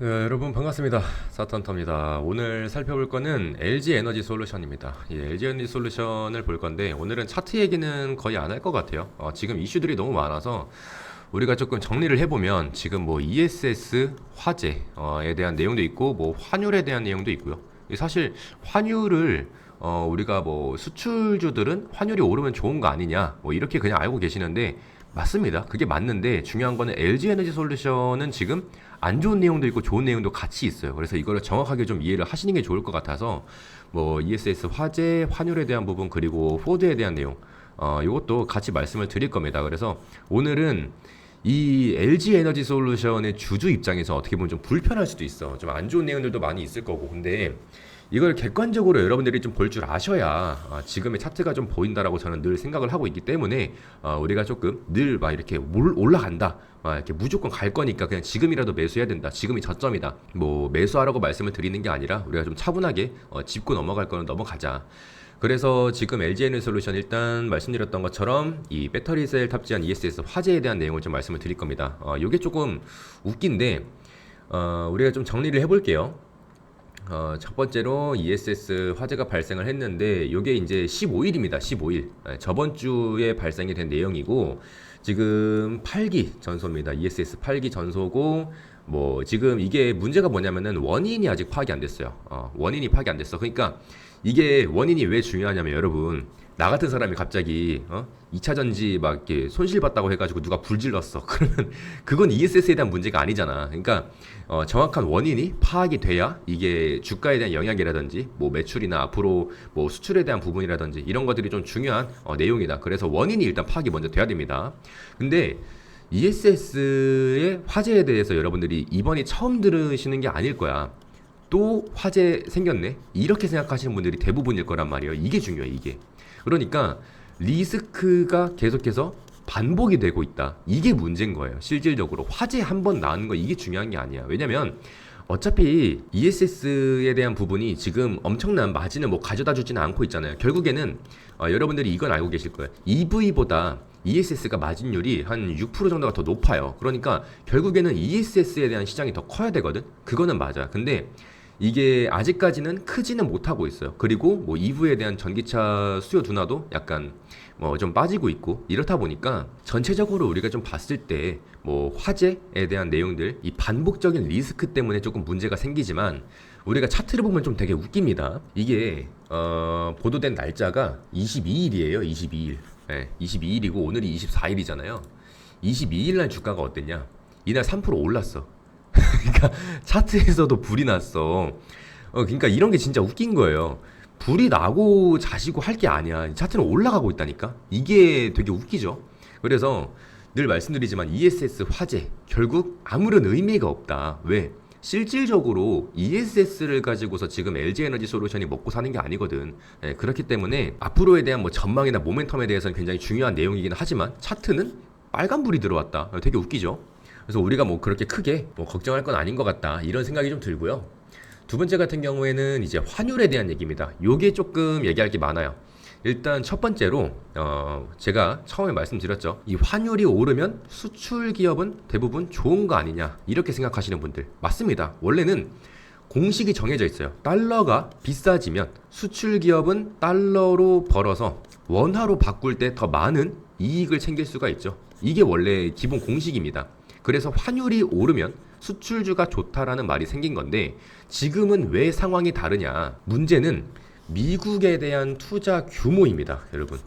네, 여러분 반갑습니다. 사턴터입니다. 오늘 살펴볼 거는 LG 에너지 솔루션입니다. 이 LG 에너지 솔루션을 볼 건데 오늘은 차트 얘기는 거의 안 할 것 같아요. 지금 이슈들이 너무 많아서 우리가 조금 정리를 해보면 지금 뭐 ESS 화재에 대한 내용도 있고 뭐 환율에 대한 내용도 있고요. 사실 환율을 우리가 뭐 수출주들은 환율이 오르면 좋은 거 아니냐 뭐 이렇게 그냥 알고 계시는데 맞습니다. 그게 맞는데 중요한 거는 LG 에너지 솔루션은 지금 안 좋은 내용도 있고 좋은 내용도 같이 있어요. 그래서 이거를 정확하게 좀 이해를 하시는 게 좋을 것 같아서 뭐 ESS 화재, 환율에 대한 부분 그리고 포드에 대한 내용 이것도 같이 말씀을 드릴 겁니다. 그래서 오늘은 이 LG 에너지 솔루션의 주주 입장에서 어떻게 보면 좀 불편할 수도 있어. 좀 안 좋은 내용들도 많이 있을 거고. 근데 이걸 객관적으로 여러분들이 좀 볼 줄 아셔야 지금의 차트가 좀 보인다라고 저는 늘 생각을 하고 있기 때문에 우리가 조금 늘 막 이렇게 올라간다. 이렇게 무조건 갈 거니까 그냥 지금이라도 매수해야 된다. 지금이 저점이다. 뭐 매수하라고 말씀을 드리는 게 아니라 우리가 좀 차분하게 짚고 넘어갈 거는 넘어가자. 그래서 지금 LG에너지 솔루션 일단 말씀드렸던 것처럼 이 배터리셀 탑재한 ESS 화재에 대한 내용을 좀 말씀을 드릴 겁니다. 이게 조금 웃긴데 우리가 좀 정리를 해볼게요. 첫 번째로 ESS 화재가 발생을 했는데 이게 이제 15일입니다. 15일. 저번 주에 발생이 된 내용이고 지금 8기 전소입니다. ESS 8기 전소고 뭐 지금 이게 문제가 뭐냐면은 원인이 아직 파악이 안 됐어요. 원인이 파악이 안 됐어. 그러니까 이게 원인이 왜 중요하냐면 여러분 나 같은 사람이 갑자기 2차 전지 막 이렇게 손실봤다고 해가지고 누가 불 질렀어. 그러면 그건 ESS에 대한 문제가 아니잖아. 그러니까 정확한 원인이 파악이 돼야 이게 주가에 대한 영향이라든지 뭐 매출이나 앞으로 뭐 수출에 대한 부분이라든지 이런 것들이 좀 중요한 내용이다. 그래서 원인이 일단 파악이 먼저 돼야 됩니다. 근데 ESS의 화재에 대해서 여러분들이 이번이 처음 들으시는 게 아닐 거야. 또 화재 생겼네? 이렇게 생각하시는 분들이 대부분일 거란 말이에요. 이게 중요해, 이게. 그러니까 리스크가 계속해서 반복이 되고 있다. 이게 문제인 거예요. 실질적으로 화재 한 번 나는 거 이게 중요한 게 아니야. 왜냐면 어차피 ESS에 대한 부분이 지금 엄청난 마진을 뭐 가져다 주지는 않고 있잖아요. 결국에는 여러분들이 이건 알고 계실 거예요. EV보다 ESS가 마진율이 한 6% 정도가 더 높아요. 그러니까 결국에는 ESS에 대한 시장이 더 커야 되거든. 그거는 맞아. 근데 이게 아직까지는 크지는 못하고 있어요. 그리고 뭐 EV에 대한 전기차 수요 둔화도 약간 뭐 좀 빠지고 있고 이렇다 보니까 전체적으로 우리가 좀 봤을 때 뭐 화재에 대한 내용들 이 반복적인 리스크 때문에 조금 문제가 생기지만 우리가 차트를 보면 좀 되게 웃깁니다. 이게 보도된 날짜가 22일이에요. 22일. 네, 22일이고 오늘이 24일이잖아요. 22일 날 주가가 어땠냐? 이날 3% 올랐어. 그러니까 차트에서도 불이 났어. 그러니까 이런 게 진짜 웃긴 거예요. 불이 나고 자시고 할 게 아니야. 차트는 올라가고 있다니까. 이게 되게 웃기죠. 그래서 늘 말씀드리지만 ESS 화재 결국 아무런 의미가 없다. 왜? 실질적으로 ESS를 가지고서 지금 LG 에너지 솔루션이 먹고 사는 게 아니거든. 그렇기 때문에 앞으로에 대한 뭐 전망이나 모멘텀에 대해서는 굉장히 중요한 내용이긴 하지만 차트는 빨간불이 들어왔다. 되게 웃기죠. 그래서 우리가 뭐 그렇게 크게 뭐 걱정할 건 아닌 것 같다 이런 생각이 좀 들고요. 두 번째 같은 경우에는 이제 환율에 대한 얘기입니다. 요게 조금 얘기할 게 많아요. 일단 첫 번째로 제가 처음에 말씀드렸죠. 이 환율이 오르면 수출 기업은 대부분 좋은 거 아니냐 이렇게 생각하시는 분들 맞습니다. 원래는 공식이 정해져 있어요. 달러가 비싸지면 수출 기업은 달러로 벌어서 원화로 바꿀 때 더 많은 이익을 챙길 수가 있죠. 이게 원래 기본 공식입니다. 그래서 환율이 오르면 수출주가 좋다라는 말이 생긴 건데 지금은 왜 상황이 다르냐? 문제는 미국에 대한 투자 규모입니다, 여러분.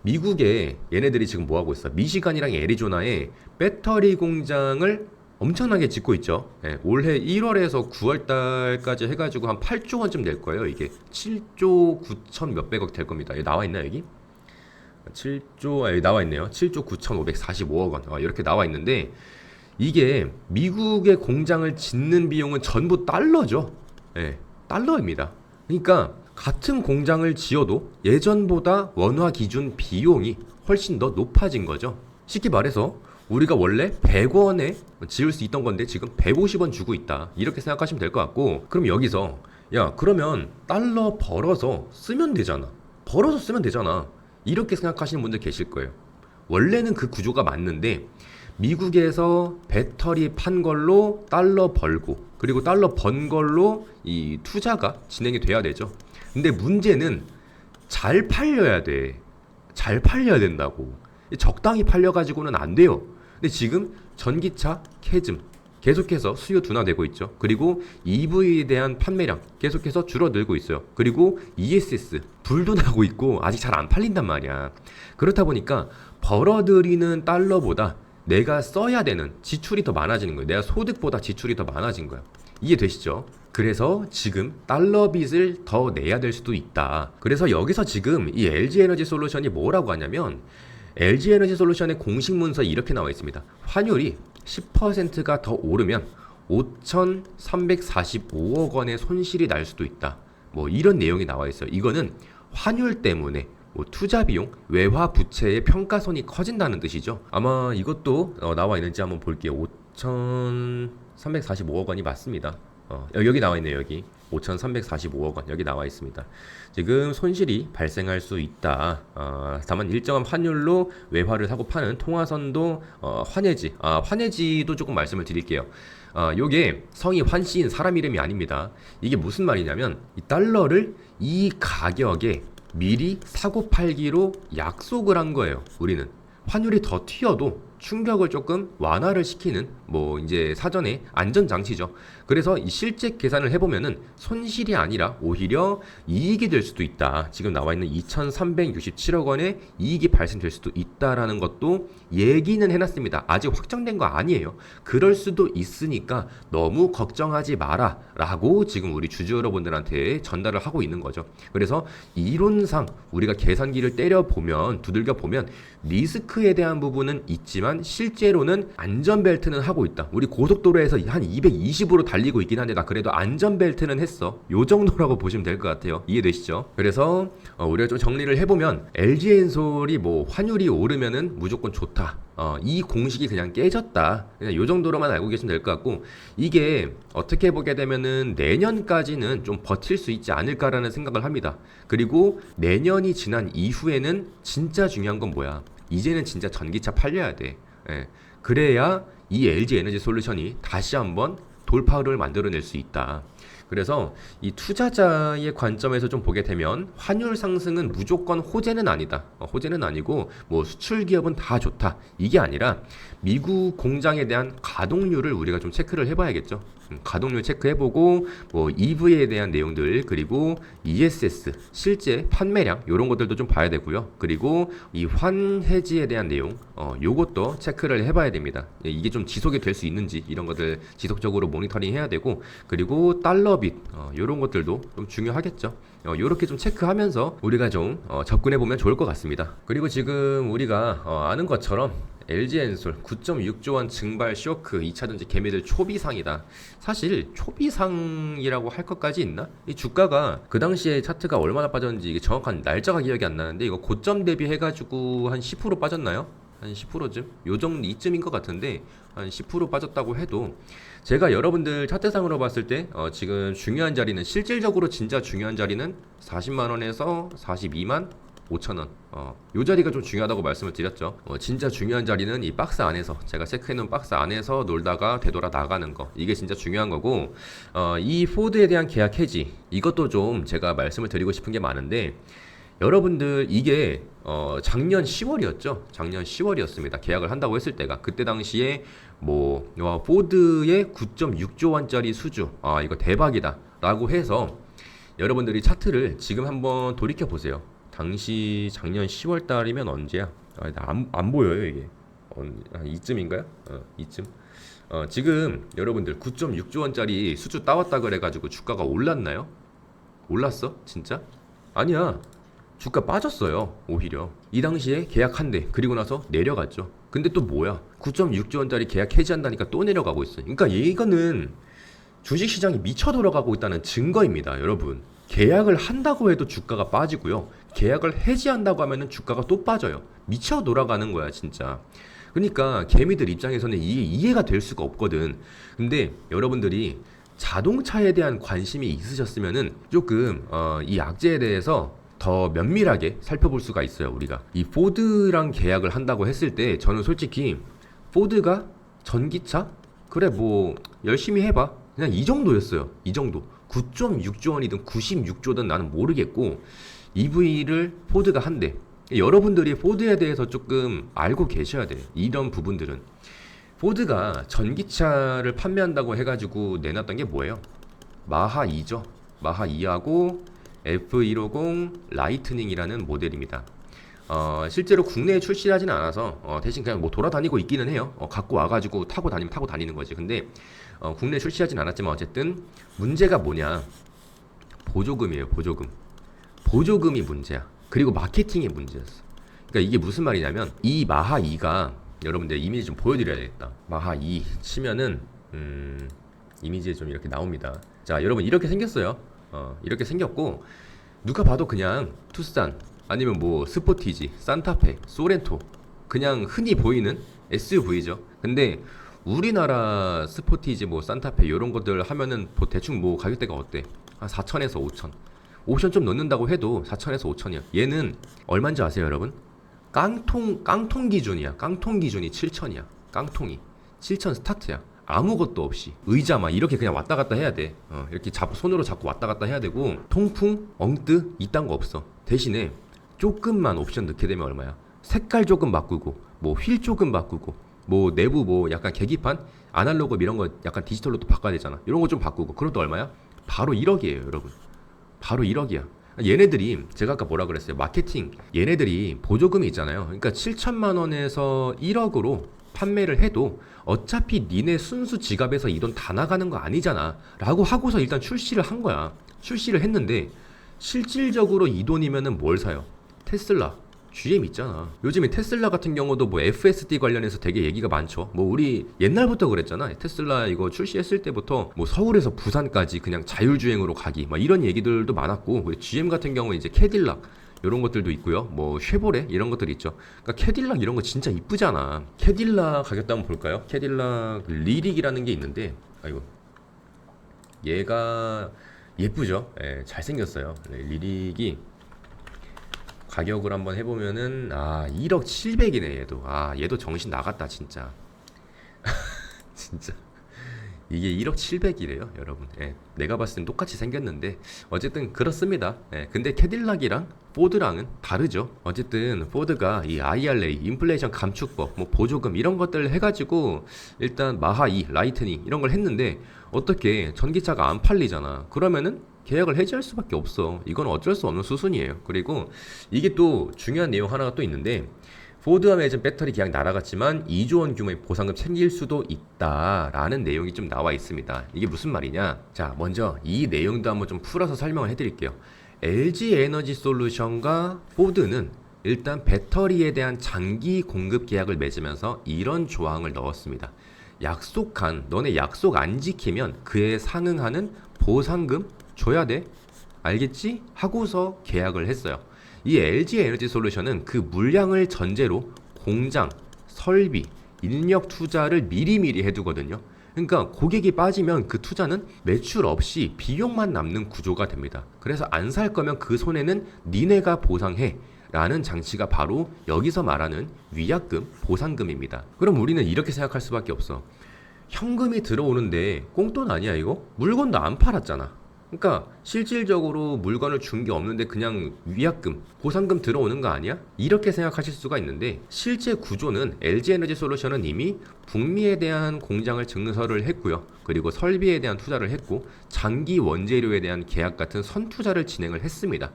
미국에 얘네들이 지금 뭐 하고 있어? 미시간이랑 애리조나에 배터리 공장을 엄청나게 짓고 있죠. 올해 1월에서 9월 달까지 해가지고 한 8조 원쯤 될 거예요. 이게 7조 9천 몇백억 될 겁니다. 여기 나와 있나 여기? 7조 여기 나와 있네요. 7조 9,545억 원 이렇게 나와 있는데 이게 미국의 공장을 짓는 비용은 전부 달러죠. 달러입니다. 그러니까 같은 공장을 지어도 예전보다 원화 기준 비용이 훨씬 더 높아진 거죠. 쉽게 말해서 우리가 원래 100원에 지을 수 있던 건데 지금 150원 주고 있다. 이렇게 생각하시면 될 것 같고 그럼 여기서 야 그러면 달러 벌어서 쓰면 되잖아. 이렇게 생각하시는 분들 계실 거예요. 원래는 그 구조가 맞는데 미국에서 배터리 판 걸로 달러 벌고 그리고 달러 번 걸로 이 투자가 진행이 돼야 되죠. 근데 문제는 잘 팔려야 돼. 잘 팔려야 된다고. 적당히 팔려가지고는 안 돼요. 근데 지금 전기차 캐즘 계속해서 수요 둔화되고 있죠. 그리고 EV에 대한 판매량 계속해서 줄어들고 있어요. 그리고 ESS 불도 나고 있고 아직 잘 안 팔린단 말이야. 그렇다 보니까 벌어들이는 달러보다 내가 써야 되는 지출이 더 많아지는 거예요. 내가 소득보다 지출이 더 많아진 거야. 이해되시죠? 그래서 지금 달러 빚을 더 내야 될 수도 있다. 그래서 여기서 지금 이 LG에너지솔루션이 뭐라고 하냐면 LG에너지솔루션의 공식 문서에 이렇게 나와 있습니다. 환율이 10%가 더 오르면 5,345억 원의 손실이 날 수도 있다. 뭐 이런 내용이 나와 있어요. 이거는 환율 때문에 뭐 투자 비용, 외화 부채의 평가손이 커진다는 뜻이죠. 아마 이것도 나와 있는지 한번 볼게요. 5,345억 원이 맞습니다. 여기 나와 있네요. 여기 5,345억 원 여기 나와 있습니다. 지금 손실이 발생할 수 있다. 다만 일정한 환율로 외화를 사고 파는 통화선도 환해지. 환해지도 조금 말씀을 드릴게요. 요게 성이 환씨인 사람 이름이 아닙니다. 이게 무슨 말이냐면 이 달러를 이 가격에 미리 사고 팔기로 약속을 한 거예요. 우리는 환율이 더 튀어도 충격을 조금 완화를 시키는 뭐 이제 사전에 안전 장치죠. 그래서 이 실제 계산을 해보면은 손실이 아니라 오히려 이익이 될 수도 있다. 지금 나와 있는 2,367억 원의 이익이 발생될 수도 있다라는 것도 얘기는 해놨습니다. 아직 확정된 거 아니에요. 그럴 수도 있으니까 너무 걱정하지 마라 라고 지금 우리 주주 여러분들한테 전달을 하고 있는 거죠. 그래서 이론상 우리가 계산기를 때려보면 두들겨 보면 리스크에 대한 부분은 있지만 실제로는 안전벨트는 하고 있다. 우리 고속도로에서 한 220으로 달리고 있긴 한데 나 그래도 안전벨트는 했어. 요 정도라고 보시면 될 것 같아요. 이해되시죠? 그래서 우리가 좀 정리를 해보면 LG엔솔이 뭐 환율이 오르면은 무조건 좋다. 이 공식이 그냥 깨졌다. 그냥 요 정도로만 알고 계시면 될 것 같고 이게 어떻게 보게 되면은 내년까지는 좀 버틸 수 있지 않을까라는 생각을 합니다. 그리고 내년이 지난 이후에는 진짜 중요한 건 뭐야? 이제는 진짜 전기차 팔려야 돼. 예. 그래야 이 LG에너지솔루션이 다시 한번 돌파를 만들어낼 수 있다. 그래서 이 투자자의 관점에서 좀 보게 되면 환율 상승은 무조건 호재는 아니다. 호재는 아니고 뭐 수출 기업은 다 좋다. 이게 아니라 미국 공장에 대한 가동률을 우리가 좀 체크를 해봐야겠죠. 가동률 체크해보고 뭐 EV에 대한 내용들 그리고 ESS 실제 판매량 이런 것들도 좀 봐야 되고요. 그리고 이 환해지에 대한 내용 요것도 체크를 해봐야 됩니다. 이게 좀 지속이 될 수 있는지 이런 것들 지속적으로 모니터링 해야 되고 그리고 달러빗 이런 것들도 좀 중요하겠죠. 요렇게 좀 체크하면서 우리가 좀 접근해 보면 좋을 것 같습니다. 그리고 지금 우리가 아는 것처럼 LG엔솔 9.6조 원 증발 쇼크 2차전지 개미들 초비상이다. 사실 초비상이라고 할 것까지 있나? 이 주가가 그 당시에 차트가 얼마나 빠졌는지 이게 정확한 날짜가 기억이 안 나는데 이거 고점 대비 해가지고 한 10% 빠졌나요? 한 10%쯤? 요 정도 이쯤인 것 같은데 한 10% 빠졌다고 해도 제가 여러분들 차트상으로 봤을 때 지금 중요한 자리는 실질적으로 진짜 중요한 자리는 40만원에서 42만 5천원 요 자리가 좀 중요하다고 말씀을 드렸죠. 진짜 중요한 자리는 이 박스 안에서 제가 체크해놓은 박스 안에서 놀다가 되돌아 나가는 거 이게 진짜 중요한 거고 이 포드에 대한 계약 해지 이것도 좀 제가 말씀을 드리고 싶은 게 많은데 여러분들 이게 작년 10월이었죠. 작년 10월이었습니다. 계약을 한다고 했을 때가 그때 당시에 뭐 포드의 9.6조 원짜리 수주 이거 대박이다 라고 해서 여러분들이 차트를 지금 한번 돌이켜 보세요. 당시 작년 10월 달이면 언제야? 안 보여요 이게. 이쯤인가요? 이쯤. 지금 여러분들 9.6조 원짜리 수주 따왔다 그래가지고 주가가 올랐나요? 올랐어? 진짜? 아니야. 주가 빠졌어요. 오히려 이 당시에 계약한대 그리고 나서 내려갔죠. 근데 또 뭐야? 9.6조 원짜리 계약 해지한다니까 또 내려가고 있어. 그러니까 이거는 주식시장이 미쳐 돌아가고 있다는 증거입니다. 여러분 계약을 한다고 해도 주가가 빠지고요. 계약을 해지한다고 하면은 주가가 또 빠져요. 미쳐 돌아가는 거야 진짜. 그러니까 개미들 입장에서는 이게 이해가 될 수가 없거든. 근데 여러분들이 자동차에 대한 관심이 있으셨으면은 조금 이 악재에 대해서 더 면밀하게 살펴볼 수가 있어요. 우리가 이 포드랑 계약을 한다고 했을 때 저는 솔직히 포드가 전기차? 그래 뭐 열심히 해봐. 그냥 이 정도였어요. 이 정도. 9.6조 원이든 96조든 나는 모르겠고 EV를 포드가 한대. 여러분들이 포드에 대해서 조금 알고 계셔야 돼. 이런 부분들은. 포드가 전기차를 판매한다고 해가지고 내놨던 게 뭐예요? 마하 2죠. 마하 2하고 F150 라이트닝이라는 모델입니다. 실제로 국내에 출시하지는 않아서 대신 그냥 뭐 돌아다니고 있기는 해요. 갖고 와가지고 타고 다니면 타고 다니는 거지. 근데 국내에 출시하진 않았지만 어쨌든 문제가 뭐냐? 보조금이에요. 보조금. 보조금이 문제야. 그리고 마케팅이 문제였어. 그러니까 이게 무슨 말이냐면 이 마하 2가 여러분들 이미지 좀 보여드려야겠다. 마하 2 치면은 이미지에 좀 이렇게 나옵니다. 자, 여러분 이렇게 생겼어요. 이렇게 생겼고 누가 봐도 그냥 투싼 아니면 뭐 스포티지, 산타페, 소렌토 그냥 흔히 보이는 SUV죠. 근데 우리나라 스포티지 뭐 산타페 이런 것들 하면은 뭐 대충 뭐 가격대가 어때? 한 4천에서 5천. 옵션 좀 넣는다고 해도 4천에서 5천이야. 얘는 얼마인지 아세요, 여러분? 깡통 기준이야. 깡통 기준이 7천이야. 깡통이 7천 스타트야. 아무것도 없이 의자 막 이렇게 그냥 왔다 갔다 해야 돼. 이렇게 손으로 잡고 왔다 갔다 해야 되고 통풍, 엉뜨 이딴 거 없어. 대신에 조금만 옵션 넣게 되면 얼마야? 색깔 조금 바꾸고 뭐 휠 조금 바꾸고 뭐 내부 뭐 약간 계기판 아날로그 이런 거 약간 디지털로 또 바꿔야 되잖아. 이런 거 좀 바꾸고 그럼 또 얼마야? 바로 1억이에요, 여러분. 바로 1억이야. 얘네들이 제가 아까 뭐라 그랬어요? 마케팅. 얘네들이 보조금이 있잖아요. 그러니까 7천만 원에서 1억으로 판매를 해도 어차피 니네 순수 지갑에서 이 돈 다 나가는 거 아니잖아 라고 하고서 일단 출시를 한 거야. 출시를 했는데 실질적으로 이 돈이면은 뭘 사요? 테슬라, GM 있잖아. 요즘에 테슬라 같은 경우도 뭐 FSD 관련해서 되게 얘기가 많죠. 뭐 우리 옛날부터 그랬잖아. 테슬라 이거 출시했을 때부터 뭐 서울에서 부산까지 그냥 자율주행으로 가기 막 이런 얘기들도 많았고, GM 같은 경우는 이제 캐딜락 이런 것들도 있고요. 뭐 쉐보레 이런 것들 있죠. 그러니까 캐딜락 이런 거 진짜 이쁘잖아. 캐딜락 가격도 한번 볼까요? 캐딜락 리릭이라는 게 있는데, 아이고 얘가 예쁘죠. 예, 잘생겼어요. 리릭이 가격을 한번 해보면은 1억 7백이네 얘도. 얘도 정신 나갔다 진짜. 진짜 이게 1억 7백이래요 여러분. 예, 내가 봤을 땐 똑같이 생겼는데 어쨌든 그렇습니다. 예, 근데 캐딜락이랑 포드랑은 다르죠. 어쨌든 포드가 이 IRA 인플레이션 감축법 뭐 보조금 이런 것들 해가지고 일단 마하 2 라이트닝 이런 걸 했는데 어떻게 전기차가 안 팔리잖아. 그러면은 계약을 해지할 수밖에 없어. 이건 어쩔 수 없는 수순이에요. 그리고 이게 또 중요한 내용 하나가 또 있는데, 포드와 매진 배터리 계약 날아갔지만 2조 원 규모의 보상금 챙길 수도 있다라는 내용이 좀 나와 있습니다. 이게 무슨 말이냐? 자, 먼저 이 내용도 한번 좀 풀어서 설명을 해드릴게요. LG 에너지 솔루션과 포드는 일단 배터리에 대한 장기 공급 계약을 맺으면서 이런 조항을 넣었습니다. 너네 약속 안 지키면 그에 상응하는 보상금 줘야 돼. 알겠지? 하고서 계약을 했어요. 이 LG 에너지 솔루션은 그 물량을 전제로 공장, 설비, 인력 투자를 미리미리 해두거든요. 그러니까 고객이 빠지면 그 투자는 매출 없이 비용만 남는 구조가 됩니다. 그래서 안 살 거면 그 손해는 니네가 보상해 라는 장치가 바로 여기서 말하는 위약금, 보상금입니다. 그럼 우리는 이렇게 생각할 수밖에 없어. 현금이 들어오는데 꽁돈 아니야 이거? 물건도 안 팔았잖아. 그러니까 실질적으로 물건을 준 게 없는데 그냥 위약금, 보상금 들어오는 거 아니야? 이렇게 생각하실 수가 있는데, 실제 구조는 LG에너지 솔루션은 이미 북미에 대한 공장을 증설을 했고요. 그리고 설비에 대한 투자를 했고 장기 원재료에 대한 계약 같은 선투자를 진행을 했습니다.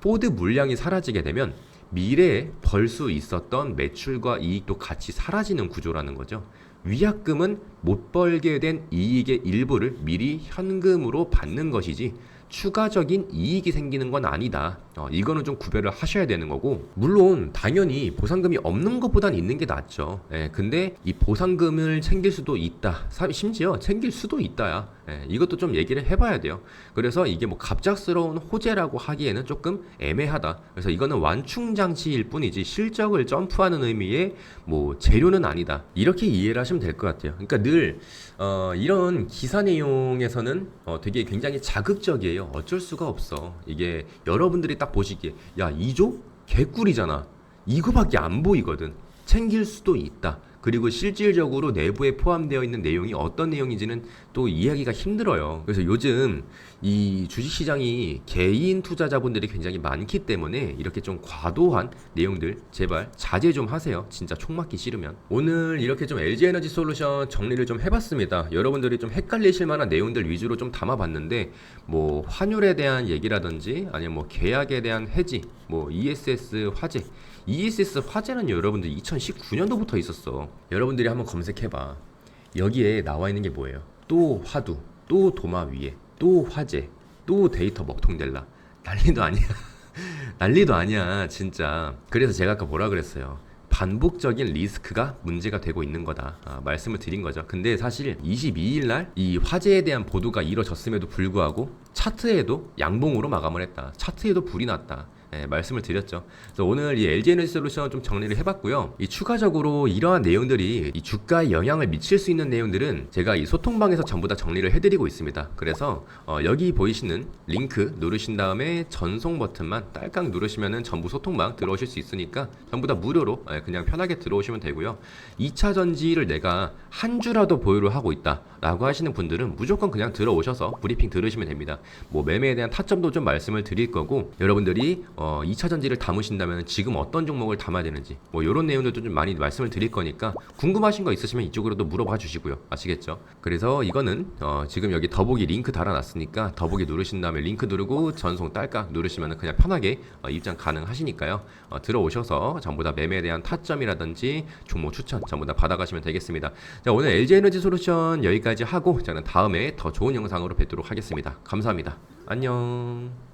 포드 물량이 사라지게 되면 미래에 벌 수 있었던 매출과 이익도 같이 사라지는 구조라는 거죠. 위약금은 못 벌게 된 이익의 일부를 미리 현금으로 받는 것이지 추가적인 이익이 생기는 건 아니다. 이거는 좀 구별을 하셔야 되는 거고, 물론 당연히 보상금이 없는 것보단 있는 게 낫죠. 근데 이 보상금을 챙길 수도 있다. 심지어 챙길 수도 있다야. 이것도 좀 얘기를 해봐야 돼요. 그래서 이게 뭐 갑작스러운 호재라고 하기에는 조금 애매하다. 그래서 이거는 완충 장치일 뿐이지 실적을 점프하는 의미의 뭐 재료는 아니다. 이렇게 이해를 하시면 될 것 같아요. 그러니까 늘 이런 기사 내용에서는 되게 굉장히 자극적이에요. 어쩔 수가 없어. 이게 여러분들이 딱 보시기에 야 2조? 개꿀이잖아. 이거밖에 안 보이거든. 챙길 수도 있다. 그리고 실질적으로 내부에 포함되어 있는 내용이 어떤 내용인지는 또 이해하기가 힘들어요. 그래서 요즘 이 주식시장이 개인 투자자분들이 굉장히 많기 때문에 이렇게 좀 과도한 내용들 제발 자제 좀 하세요. 진짜 총 맞기 싫으면. 오늘 이렇게 좀 LG에너지 솔루션 정리를 좀 해봤습니다. 여러분들이 좀 헷갈리실 만한 내용들 위주로 좀 담아봤는데 뭐 환율에 대한 얘기라든지 아니면 뭐 계약에 대한 해지, 뭐 ESS 화재. ESS 화재는 여러분들 2019년도부터 있었어. 여러분들이 한번 검색해봐. 여기에 나와 있는 게 뭐예요? 또 화두, 또 도마 위에, 또 화재, 또 데이터 먹통될라. 난리도 아니야. 난리도 아니야, 진짜. 그래서 제가 아까 뭐라 그랬어요? 반복적인 리스크가 문제가 되고 있는 거다. 말씀을 드린 거죠. 근데 사실 22일 날 이 화재에 대한 보도가 이뤄졌음에도 불구하고 차트에도 양봉으로 마감을 했다. 차트에도 불이 났다. 네, 말씀을 드렸죠. 그래서 오늘 이 LG에너지 솔루션 좀 정리를 해봤고요. 이 추가적으로 이러한 내용들이 이 주가에 영향을 미칠 수 있는 내용들은 제가 이 소통방에서 전부 다 정리를 해드리고 있습니다. 그래서 여기 보이시는 링크 누르신 다음에 전송 버튼만 딸깍 누르시면은 전부 소통방 들어오실 수 있으니까 전부 다 무료로 그냥 편하게 들어오시면 되고요. 2차 전지를 내가 한 주라도 보유를 하고 있다 라고 하시는 분들은 무조건 그냥 들어오셔서 브리핑 들으시면 됩니다. 뭐 매매에 대한 타점도 좀 말씀을 드릴 거고, 여러분들이 2차 전지를 담으신다면 지금 어떤 종목을 담아야 되는지 뭐 이런 내용들도 좀 많이 말씀을 드릴 거니까 궁금하신 거 있으시면 이쪽으로도 물어봐 주시고요. 아시겠죠? 그래서 이거는 지금 여기 더보기 링크 달아놨으니까 더보기 누르신 다음에 링크 누르고 전송 딸깍 누르시면 그냥 편하게 입장 가능하시니까요. 들어오셔서 전부 다 매매에 대한 타점이라든지 종목 추천 전부 다 받아가시면 되겠습니다. 자, 오늘 LG에너지 솔루션 여기까지 하고 저는 다음에 더 좋은 영상으로 뵙도록 하겠습니다. 감사합니다. 안녕.